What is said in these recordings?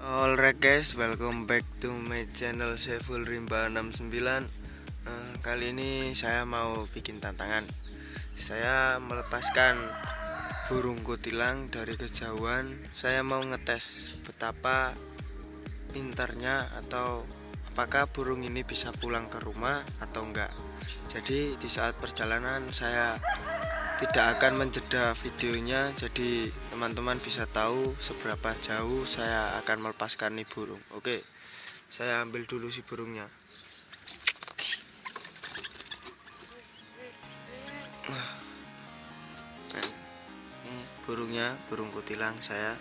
Alright guys, welcome back to my channel Saiful Rimba 69. Kali ini saya mau bikin tantangan. Saya melepaskan burung kutilang dari kejauhan. Saya mau ngetes betapa pintarnya atau apakah burung ini bisa pulang ke rumah atau enggak. Jadi di saat perjalanan saya tidak akan menjeda videonya, jadi teman-teman bisa tahu seberapa jauh saya akan melepaskan nih burung. Oke, saya ambil dulu si burungnya. Ini burungnya, burung kutilang saya.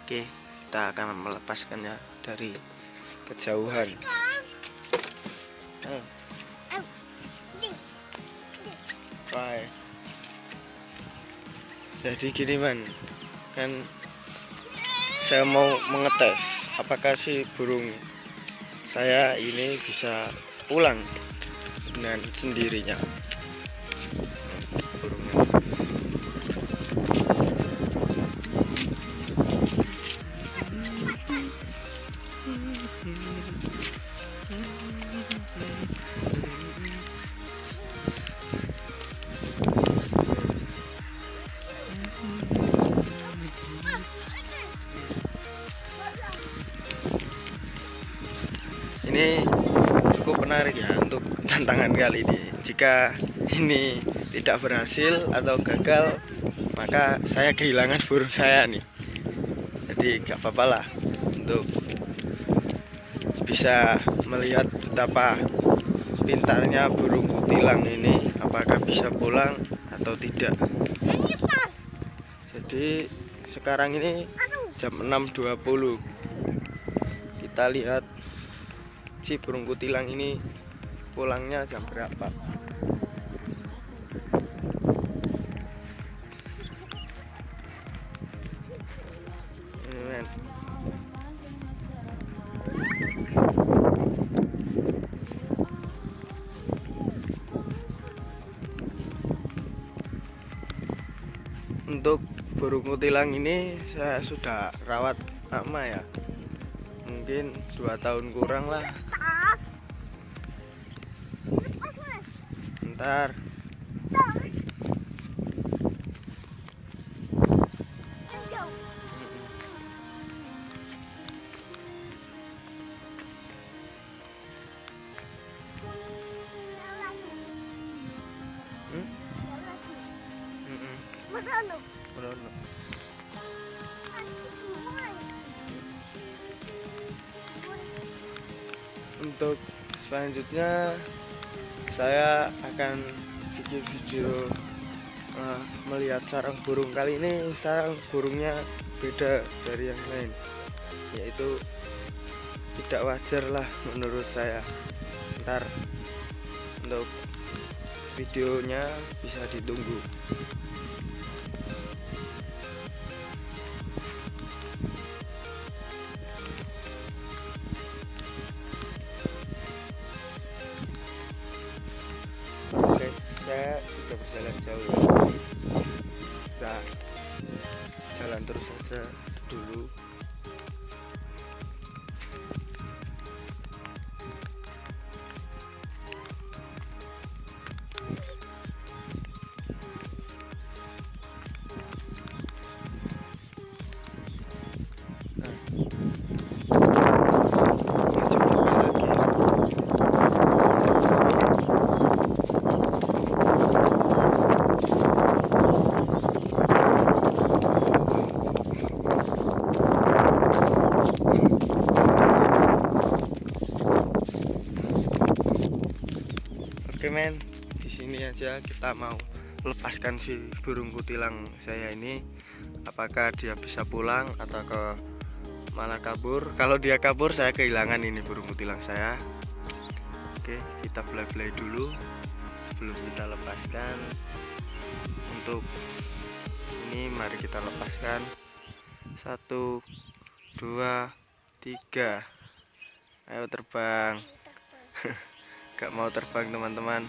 Oke, kita akan melepaskannya dari kejauhan. Bye. Jadi gini man, kan saya mau mengetes apakah si burung saya ini bisa pulang dengan sendirinya. Burungnya. Ini cukup menarik ya untuk tantangan kali ini. Jika ini tidak berhasil atau gagal, maka saya kehilangan burung saya nih. Jadi gak apa-apa lah untuk bisa melihat betapa pintarnya burung kutilang ini, apakah bisa pulang atau tidak. Jadi sekarang ini jam 6.20. Kita lihat si burung kutilang ini pulangnya jam berapa. Ini men. Untuk burung kutilang ini saya sudah rawat lama ya, mungkin 2 tahun kurang lah. Ntar untuk selanjutnya saya akan bikin video melihat sarang burung. Kali ini sarang burungnya beda dari yang lain, yaitu tidak wajar lah menurut saya. Ntar untuk videonya bisa ditunggu. Oke, saya sudah berjalan jauh ya. Kita jalan terus saja dulu. Oke men, di sini aja kita mau lepaskan si burung kutilang saya ini. Apakah dia bisa pulang atau malah kabur? Kalau dia kabur, saya kehilangan ini burung kutilang saya. Oke, kita belai-belai dulu sebelum kita lepaskan. Untuk ini mari kita lepaskan. 1, 2, 3. Ayo terbang. Gak mau terbang teman-teman.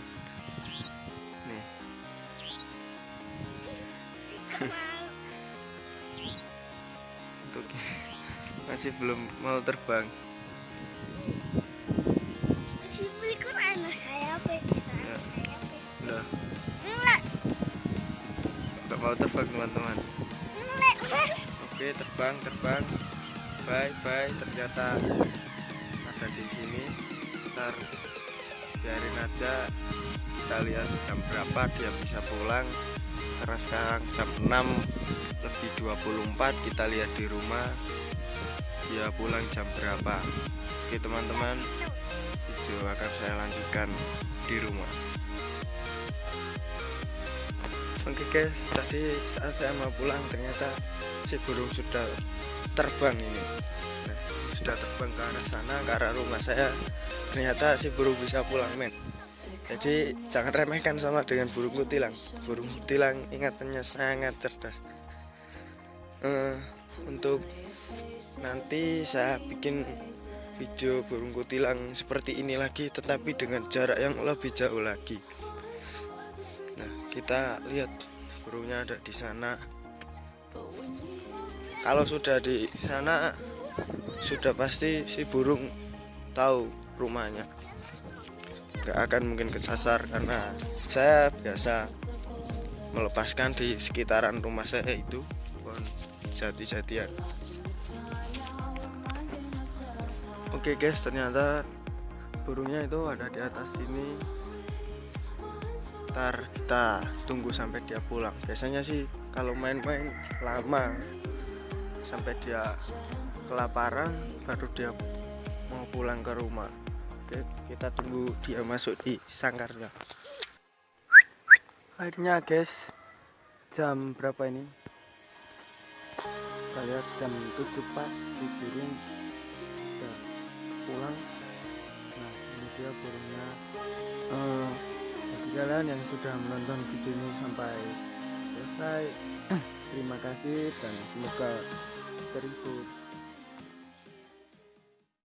Nih. ngantuk. Masih belum mau terbang. Sipulkur anak saya pegang Ya. saya Udah, mulai nggak mau terbang teman-teman. mulai Oke, terbang. Bye. Ternyata ada di sini. Ntar biarin aja. Kita lihat jam berapa dia bisa pulang. Karena sekarang jam 6:24. Kita lihat di rumah dia pulang jam berapa. Oke teman-teman, video akan saya lanjutkan di rumah. Oke guys, tadi saat saya mau pulang ternyata si burung sudah terbang ini. Nah, sudah terbang ke arah sana, ke arah rumah saya. Ternyata si burung bisa pulang men. Jadi jangan remehkan sama dengan burung kutilang. Burung kutilang ingatannya sangat cerdas. Untuk nanti saya bikin video burung kutilang seperti ini lagi, tetapi dengan jarak yang lebih jauh lagi. Nah, kita lihat burungnya ada di sana. Kalau sudah di sana, sudah pasti si burung tahu rumahnya. Gak akan mungkin kesasar karena saya biasa melepaskan di sekitaran rumah saya itu pohon jati-jatian. Oke guys, ternyata burungnya itu ada di atas sini. Ntar kita tunggu sampai dia pulang. Biasanya sih kalau main-main lama sampai dia kelaparan baru dia mau pulang ke rumah. Oke, kita tunggu dia masuk di sangkarnya. Akhirnya guys, jam berapa ini? Kita lihat jam 7 pas si burung sudah pulang. Nah, ini dia burungnya. Bagi kalian yang sudah menonton video ini sampai selesai, terima kasih dan semoga terhibur.